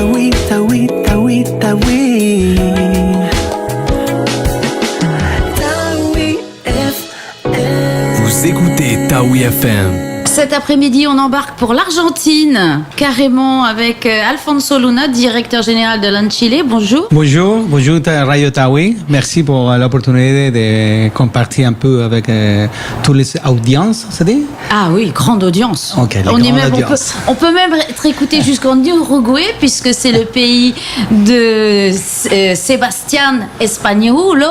Taoui, Taoui, Taoui, Taoui. Taoui FM. Vous écoutez Taoui FM. Cet après-midi, on embarque pour l'Argentine, carrément avec Alfonso Luna, directeur général de l'Anchile. Bonjour. Bonjour Radio Taoui. Merci pour l'opportunité de compartir un peu avec toutes les audiences, c'est dit? Ah oui, grande audience. Okay, On peut même être écouté jusqu'en Uruguay, puisque c'est le pays de Sebastián Españolo,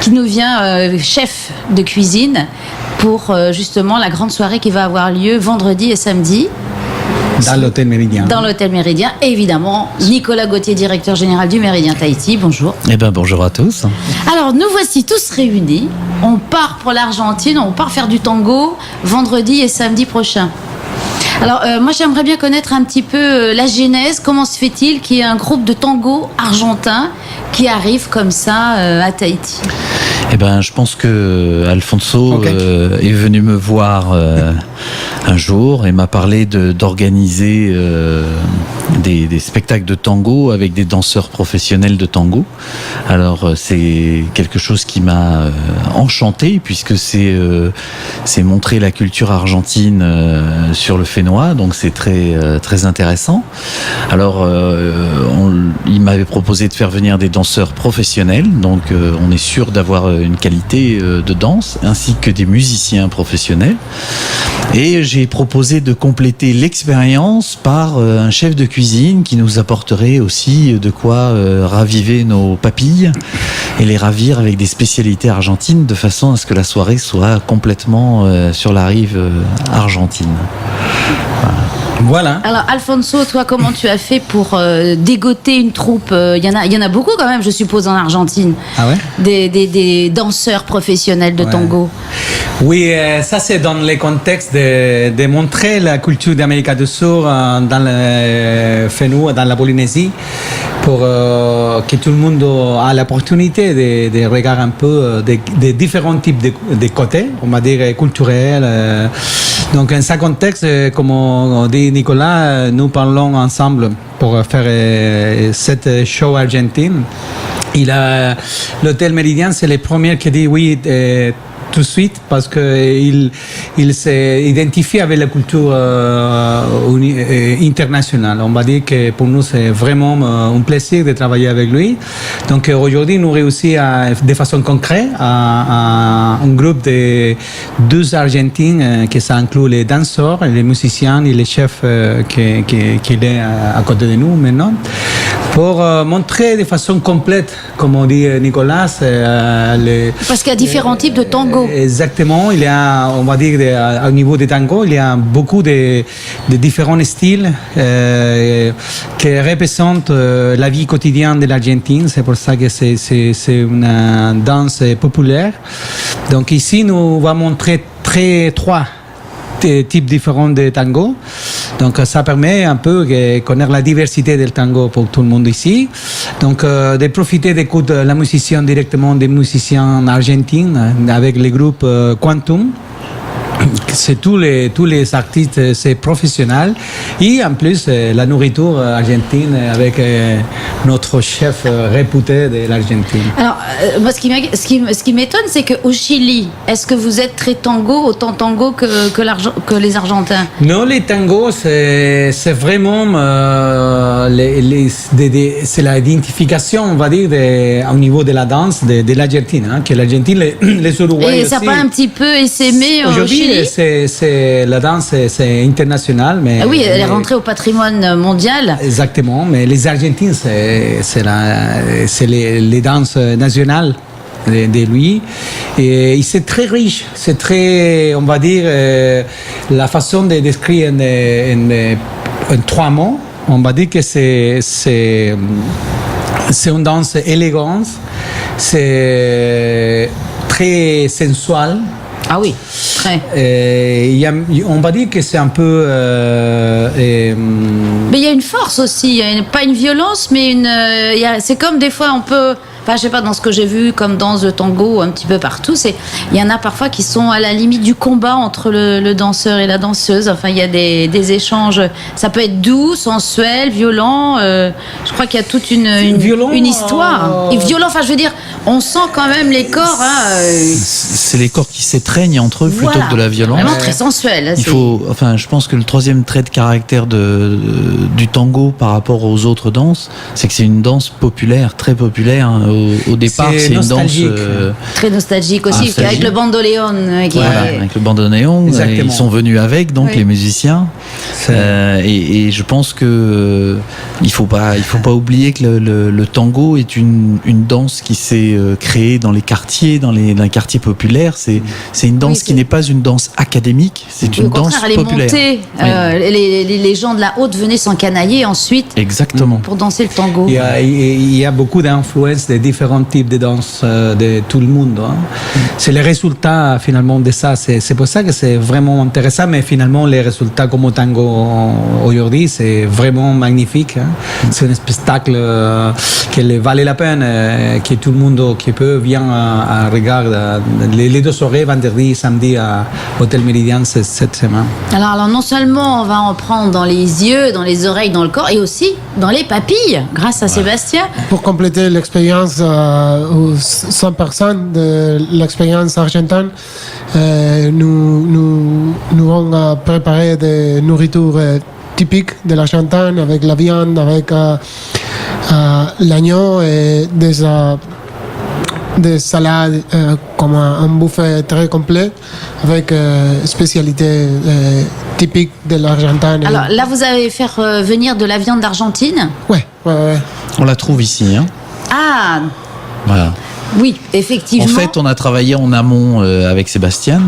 qui nous vient chef de cuisine pour justement la grande soirée qui va avoir lieu vendredi et samedi. Dans l'hôtel Méridien. Dans l'hôtel Méridien, évidemment. Nicolas Gauthier, directeur général du Méridien Tahiti. Bonjour. Eh bien, bonjour à tous. Alors, nous voici tous réunis. On part pour l'Argentine, on part faire du tango vendredi et samedi prochain. Alors, moi, j'aimerais bien connaître un petit peu la genèse. Comment se fait-il qu'il y ait un groupe de tango argentin qui arrive comme ça à Tahiti ? Eh ben, je pense que Alfonso est venu me voir un jour et m'a parlé d'organiser des spectacles de tango avec des danseurs professionnels de tango. Alors, c'est quelque chose qui m'a enchanté puisque c'est montrer la culture argentine sur le Fénois, donc c'est très intéressant. Alors, il m'avait proposé de faire venir des danseurs professionnels, donc on est sûr d'avoir une qualité de danse, ainsi que des musiciens professionnels. Et j'ai proposé de compléter l'expérience par un chef de cuisine qui nous apporterait aussi de quoi raviver nos papilles et les ravir avec des spécialités argentines de façon à ce que la soirée soit complètement sur la rive argentine. Voilà. Alors, Alfonso, toi, comment tu as fait pour dégoter une troupe ? Il y en a beaucoup quand même, je suppose, en Argentine. Ah ouais ? Des danseurs professionnels de tango. Oui, ça c'est dans le contexte de montrer la culture d'Amérique du Sud dans le Fénois, dans la Polynésie, pour que tout le monde a l'opportunité de regarder un peu des différents types de côtés, on va dire culturels. Donc, en ce contexte, comme dit Nicolas, nous parlons ensemble pour faire cette show argentine. L'hôtel Méridien, c'est le premier qui dit oui tout de suite parce qu'il s'est identifié avec la culture internationale. On va dire que pour nous, c'est vraiment un plaisir de travailler avec lui. Donc aujourd'hui, nous réussissons de façon concrète à un groupe de 12 Argentins, que ça inclut les danseurs, les musiciens et les chefs qui est à côté de nous maintenant, pour montrer de façon complète, comme on dit Nicolas, parce qu'il y a différents types de tango. Exactement, il y a, on va dire, au niveau des tango, il y a beaucoup de différents styles qui représentent la vie quotidienne de l'Argentine. C'est pour ça que c'est une danse populaire. Donc ici, nous allons montrer trois types différents de tango. Donc ça permet un peu de connaître la diversité du tango pour tout le monde ici. Donc de profiter d'écouter la musicienne directement des musiciens argentins avec le groupe Quantum. C'est tous les artistes, c'est professionnel. Et en plus, la nourriture argentine avec notre chef réputé de l'Argentine. Alors, moi, ce qui m'étonne, c'est qu'au Chili, est-ce que vous êtes très tango, autant tango que les Argentins ? Non, les tangos, c'est vraiment c'est l'identification, on va dire, au niveau de la danse de l'Argentine. Hein, que l'Argentine, les Uruguayens. Et ça n'a pas un petit peu essaimé au Chili ? C'est la danse, c'est international, mais oui, elle est rentrée au patrimoine mondial. Exactement, mais les Argentines, c'est les danses nationales de lui, et c'est très riche, c'est très, on va dire, la façon de décrire en 3 mots, on va dire que c'est une danse élégante, c'est très sensual. Ah oui, très. On va dire que c'est un peu... mais il y a une force aussi, pas une violence, mais c'est comme des fois on peut Enfin, je sais pas, dans ce que j'ai vu comme danse de tango un petit peu partout, il y en a parfois qui sont à la limite du combat entre le danseur et la danseuse. Enfin, il y a des échanges. Ça peut être doux, sensuel, violent. Je crois qu'il y a toute une histoire. Et violent, enfin, je veux dire, on sent quand même les corps. C'est les corps qui s'étreignent entre eux plutôt que de la violence. Vraiment très sensuel. Je pense que le troisième trait de caractère du tango par rapport aux autres danses, c'est que c'est une danse populaire, très populaire. Au départ, c'est une danse très nostalgique aussi, avec le bandoléon. Avec le bandoneon, ils sont venus avec, donc les musiciens. Et je pense que il faut pas oublier que le tango est une danse qui s'est créée dans les quartiers, dans les quartiers populaires. C'est une danse qui n'est pas une danse académique, c'est une danse populaire. Les gens de la haute venaient s'encanailler ensuite. Exactement. Pour danser le tango. Il y a beaucoup d'influences de différents types de danse de tout le monde. Hein. C'est le résultat finalement de ça. C'est pour ça que c'est vraiment intéressant, mais finalement les résultats comme au tango aujourd'hui, c'est vraiment magnifique. Hein. C'est un spectacle qui valait la peine, que tout le monde qui peut vient à regarder les 2 soirées, vendredi et samedi à Hôtel Méridien cette semaine. Alors non seulement on va en prendre dans les yeux, dans les oreilles, dans le corps, et aussi dans les papilles, grâce à Sébastien. Pour compléter l'expérience 100% de l'expérience argentine, nous avons préparé des nourritures typiques de l'Argentine avec la viande, avec l'agneau et des salades comme un buffet très complet avec spécialités typiques de l'Argentine. Alors là, vous avez fait venir de la viande d'Argentine ? Ouais. On la trouve ici. Hein. Ah. Voilà. Oui, effectivement. En fait, on a travaillé en amont avec Sébastien,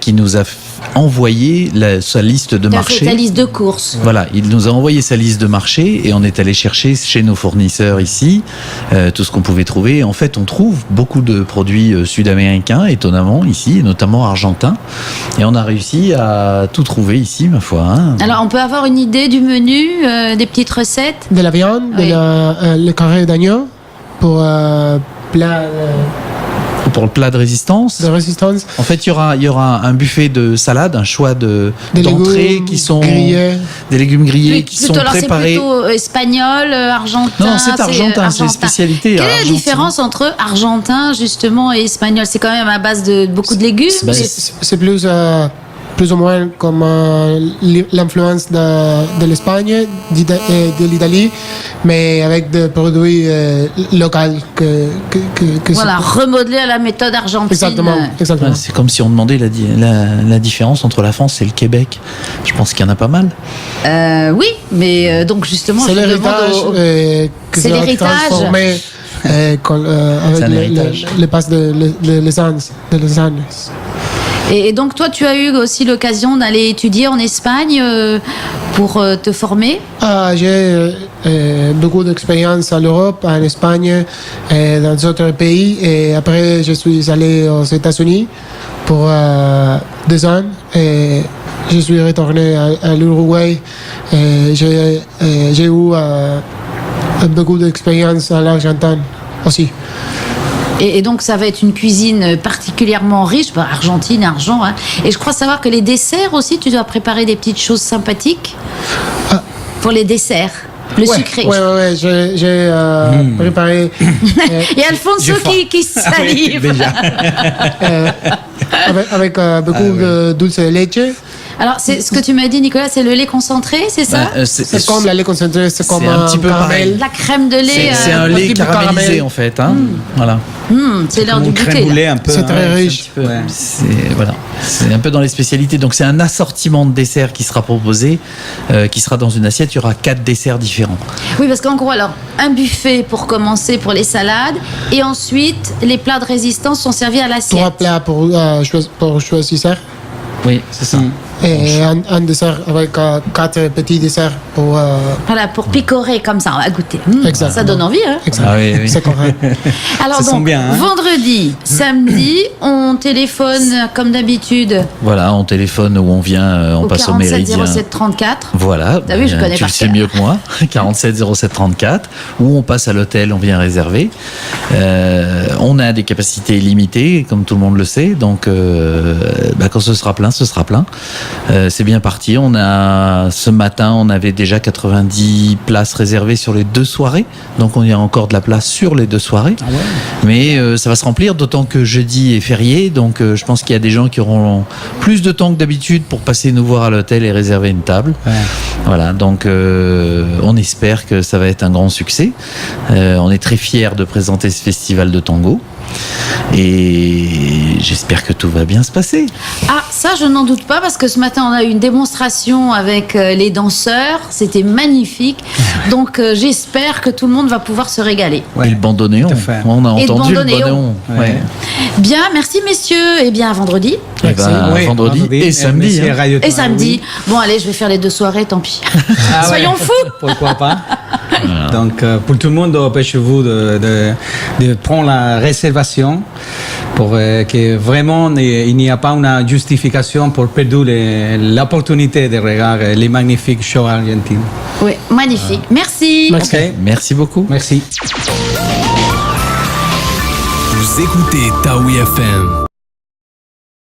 qui nous a envoyé sa liste de marché. Sa liste de courses. Voilà, il nous a envoyé sa liste de marché et on est allé chercher chez nos fournisseurs ici tout ce qu'on pouvait trouver. Et en fait, on trouve beaucoup de produits sud-américains, étonnamment, ici, et notamment argentins. Et on a réussi à tout trouver ici, ma foi. Hein. Alors, on peut avoir une idée du menu, des petites recettes ? De la viande, le carré d'agneau pour plat. Pour le plat de résistance. En fait, il y aura un buffet de salade, un choix d'entrées qui sont grillés. Des légumes grillés qui sont préparés. C'est plutôt espagnol, argentin. Non, c'est argentin, c'est une spécialité. Quelle est la différence entre argentin justement et espagnol ? C'est quand même à base de beaucoup de légumes. C'est plus ou moins comme l'influence de l'Espagne, de l'Italie, mais avec des produits locaux voilà, remodelé à la méthode argentine. Exactement. C'est comme si on demandait la différence entre la France et le Québec. Je pense qu'il y en a a pas mal. Oui, mais donc justement, c'est l'héritage que c'est l'héritage transformé avec les passes les Andes. Et donc toi, tu as eu aussi l'occasion d'aller étudier en Espagne pour te former ? J'ai beaucoup d'expérience à l'Europe, en Espagne et dans d'autres pays. Et après, je suis allé aux États-Unis pour 2 ans. Et je suis retourné à l'Uruguay. Et j'ai eu beaucoup d'expérience à l'Argentine aussi. Et donc, ça va être une cuisine particulièrement riche, Argentine, argent. Hein. Et je crois savoir que les desserts aussi, tu dois préparer des petites choses sympathiques pour les desserts. Le sucré. Oui, j'ai préparé. Et Alfonso qui salive. Avec beaucoup de dulce de leche. Alors, c'est ce que tu m'as dit, Nicolas, c'est le lait concentré, c'est ça ? C'est comme le lait concentré, c'est comme un petit peu caramel. La crème de lait. C'est un lait caramélisé en fait. Hein. Voilà. C'est l'heure du goûter. Un peu, c'est très riche. C'est un peu dans les spécialités. Donc c'est un assortiment de desserts qui sera proposé, qui sera dans une assiette. Il y aura 4 desserts différents. Oui, parce qu'en gros, alors un buffet pour commencer pour les salades, et ensuite les plats de résistance sont servis à l'assiette. 3 plats pour choisir. Oui, c'est ça. Et un dessert avec 4 petits desserts pour. Voilà, pour picorer comme ça, on va goûter. Exactement. Ça donne envie, hein. Exactement. Ah oui, oui. C'est correct. Alors Ça sent donc, bien, hein. vendredi, samedi, on téléphone comme d'habitude Voilà, on téléphone ou on vient, on au passe au 47 méridien. 07 34. Voilà, Ah oui, je connais tu par le sais cœur. mieux que moi. 47 07 34, ou on passe à l'hôtel, on vient réserver. On a des capacités limitées, comme tout le monde le sait, donc quand ce sera plein, ce sera plein. C'est bien parti. Ce matin, on avait déjà 90 places réservées sur les 2 soirées, donc il y a encore de la place sur les 2 soirées. Mais ça va se remplir, d'autant que jeudi est férié, donc je pense qu'il y a des gens qui auront plus de temps que d'habitude pour passer nous voir à l'hôtel et réserver une table. Ouais. Voilà, donc on espère que ça va être un grand succès. On est très fiers de présenter ce festival de tango. Et j'espère que tout va bien se passer. Ah, ça, je n'en doute pas, parce que ce matin, on a eu une démonstration avec les danseurs. C'était magnifique. Donc, j'espère que tout le monde va pouvoir se régaler. Ouais, Et le bandoneon, tout à fait. on a Et le entendu le bandoneon. bandoneon. Ouais. Ouais. Bien, merci messieurs. Et bien, à vendredi. Eh ben, Oui, vendredi et samedi. merci, hein. Radio Et Tonnerre, samedi. oui. Bon, allez, je vais faire les 2 soirées, tant pis. Ah ouais. Soyons fous. Pourquoi pas. Donc, pour tout le monde, empêchez-vous de prendre la réservation pour que vraiment il n'y a pas une justification pour perdre l'opportunité de regarder les magnifiques shows argentines. Oui, magnifique. Merci. Merci. Ok, Merci beaucoup. merci. Vous écoutez Taoui FM.